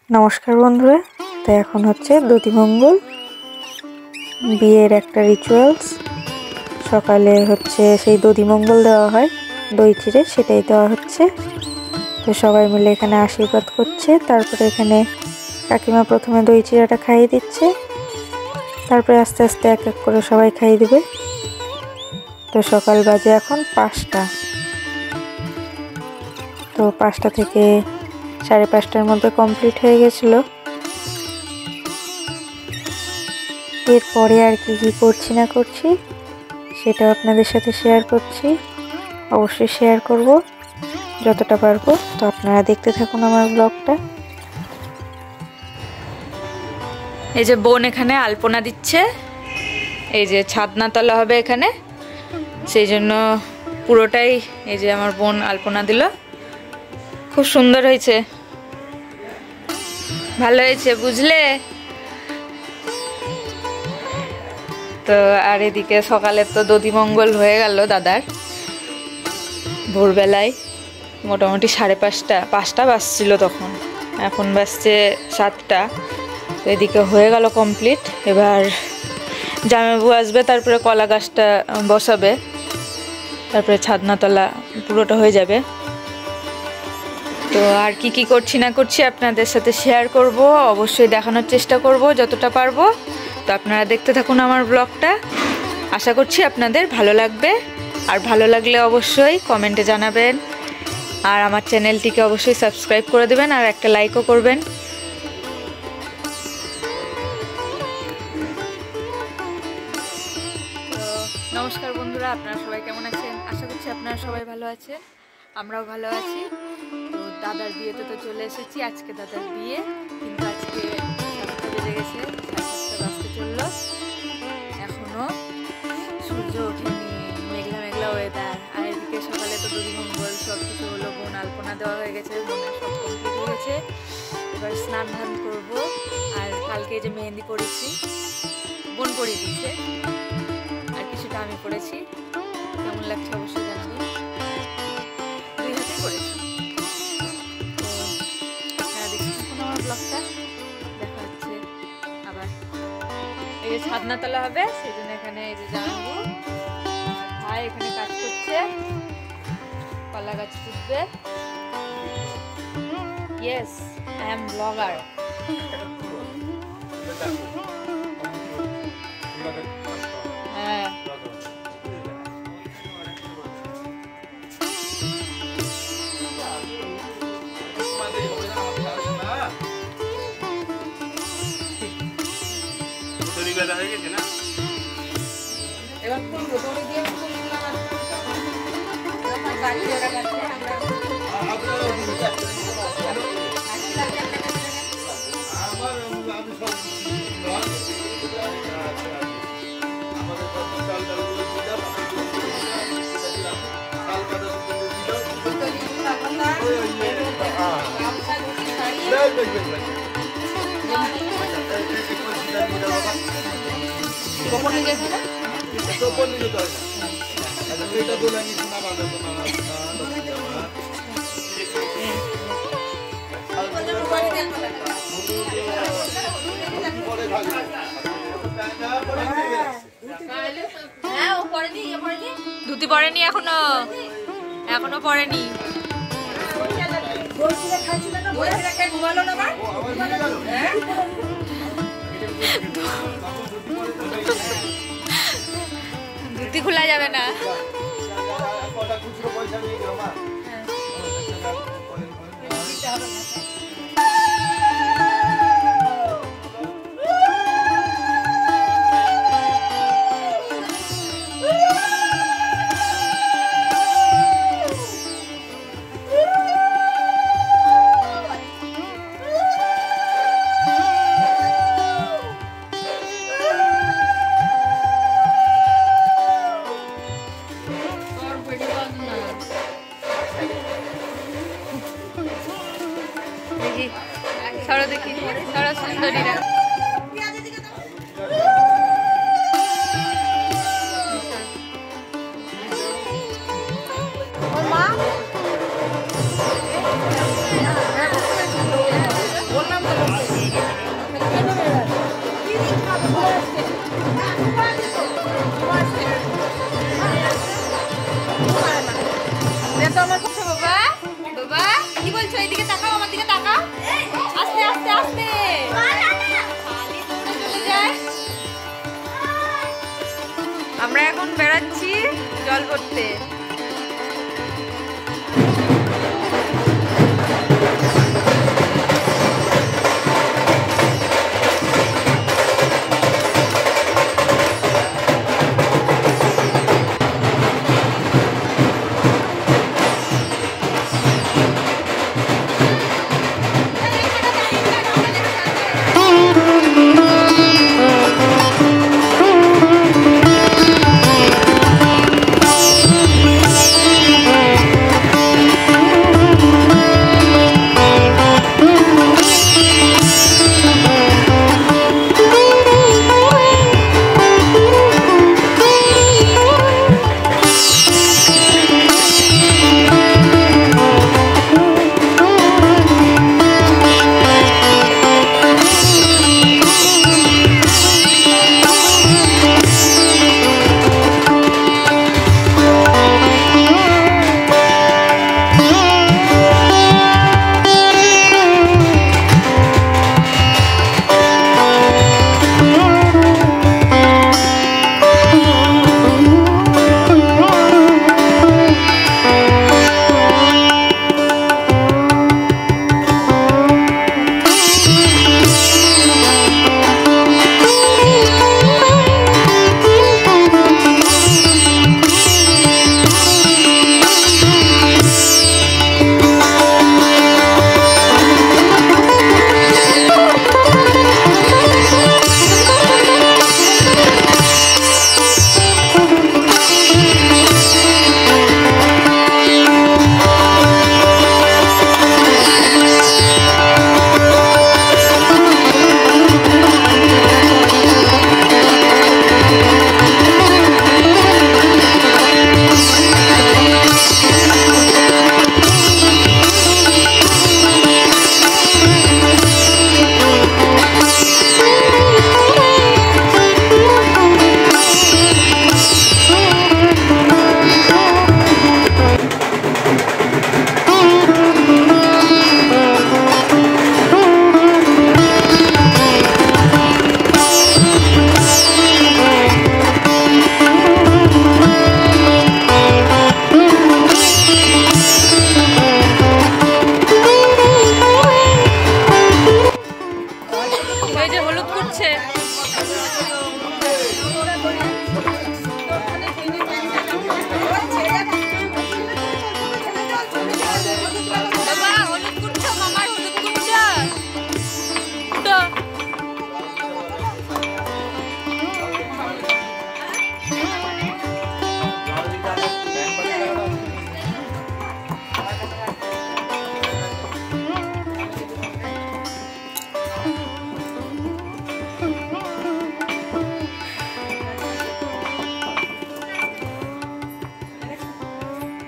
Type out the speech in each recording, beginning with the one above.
নমস্কার বন্ধুরা। তো এখন হচ্ছে দধিমঙ্গল, বিয়ের একটা রিচুয়ালস। সকালে হচ্ছে সেই দধিমঙ্গল দেওয়া হয়, দই চিড়ে, সেটাই দেওয়া হচ্ছে। তো সবাই মিলে এখানে আশীর্বাদ করছে। তারপরে এখানে কাকিমা প্রথমে দই চিড়াটা খাইয়ে দিচ্ছে, তারপরে আস্তে আস্তে এক এক করে সবাই খাইয়ে দিবে। তো সকাল বাজে এখন 5টা। তো 5টা থেকে 5:30টার মধ্যে কমপ্লিট হয়ে গেছিলো। এরপরে আর কি কি করছি না করছি সেটা আপনাদের সাথে শেয়ার করছি। অবশ্যই শেয়ার করব যতটা পারবো। তো আপনারা দেখতে থাকুন আমার ব্লগটা। এই যে বোন এখানে আলপনা দিচ্ছে, এই যে ছাদনাতলা হবে এখানে, সেই জন্য পুরোটাই এই যে আমার বোন আলপনা দিল। খুব সুন্দর হয়েছে, ভালো হয়েছে, বুঝলে? তো আর এদিকে সকালে তো দধিমঙ্গল হয়ে গেল দাদার, ভোরবেলায় মোটামুটি 5:30 বাজছিল তখন, এখন বাজছে 7টা। তো এদিকে হয়ে গেল কমপ্লিট। এবার জামাইবাবু আসবে, তারপরে কলা গাছটা বসাবে, তারপরে ছাদনাতলা পুরোটা হয়ে যাবে। তো আর কি কি করছি না করছি আপনাদের সাথে শেয়ার করব, অবশ্যই দেখানোর চেষ্টা করব যতটা পারবো। তো আপনারা দেখতে থাকুন আমার ব্লগটা, আশা করছি আপনাদের ভালো লাগবে। আর ভালো লাগলে অবশ্যই কমেন্টে জানাবেন, আর আমার চ্যানেলটিকে অবশ্যই সাবস্ক্রাইব করে দেবেন, আর একটা লাইকও করবেন। তো নমস্কার বন্ধুরা, আপনারা সবাই কেমন আছেন? আশা করছি আপনারা সবাই ভালো আছেন, আমরাও ভালো আছি। তো দাদার বিয়েতে তো চলে এসেছি, আজকে দাদার বিয়ে, কিন্তু আজকে 7টা বেজে গেছে, 7:30 বাজতে চললো, এখনো সূর্য ওঠেনি, মেঘলা মেঘলা ওয়েদার। আর এদিকে সকালে তো দধিমঙ্গল সব কিছু হলো, বোন আলপনা দেওয়া হয়ে গেছে, বোনের সব কমপ্লিট হয়ে গেছে। এবার স্নান ধান করবো। আর কালকে যে মেহেন্দি পড়েছি, বোন পরিয়ে দিয়েছে, আর কিছুটা আমি পড়েছি। কেমন লাগছে অবশ্যই জানাবেন, 2 হাতেই পড়েছি। তো আপনারা দেখতে থাকুন আমার ব্লগটা, দেখা হচ্ছে আবার। এই যে ছাদনাতলা হবে, সেই জন্য এখানে এই যে জানাবো ভাই এখানে কাজ করছে, কলা গাছ পুঁতবে। Yes, I am blogger. হ্যাঁ, হয়ে গেছে না, এবার খুলবো, দড়ি দিয়ে খুললাম। গোপনে গেছে না, গোপনে যেতে হয় না। এটা তো লাগি শোনা বাঁধা তো না, ধুতি পরেনি, এখনো এখনো পরেনি। ধুতি খোলা যাবে না। সরো দেখি, সরো সুন্দরীরা। বললাম তো জল ভরতে।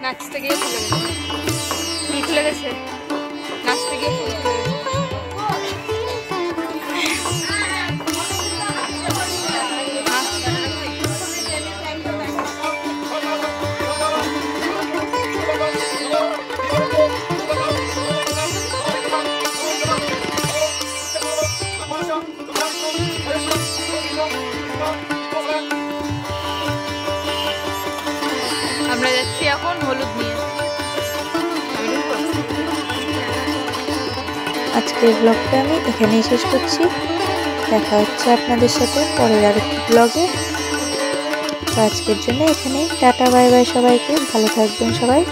নাচতে গিয়ে ফুল খুলে গেছে, নাচতে গিয়ে ফুল খুলে গেছে। আমরা যাচ্ছি এখন হলুদ নিয়ে। আজকের ব্লগটা আমি এখানেই শেষ করছি। দেখা হচ্ছে আপনাদের সাথে পরের আরেকটি ব্লগে। তো আজকের জন্য এখানে টাটা, বাই বাই সবাইকে, ভালো থাকবেন সবাই।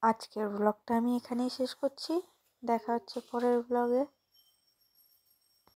আজকের ব্লগটা আমি এখানেই শেষ করছি। দেখা হচ্ছে পরের ব্লগে।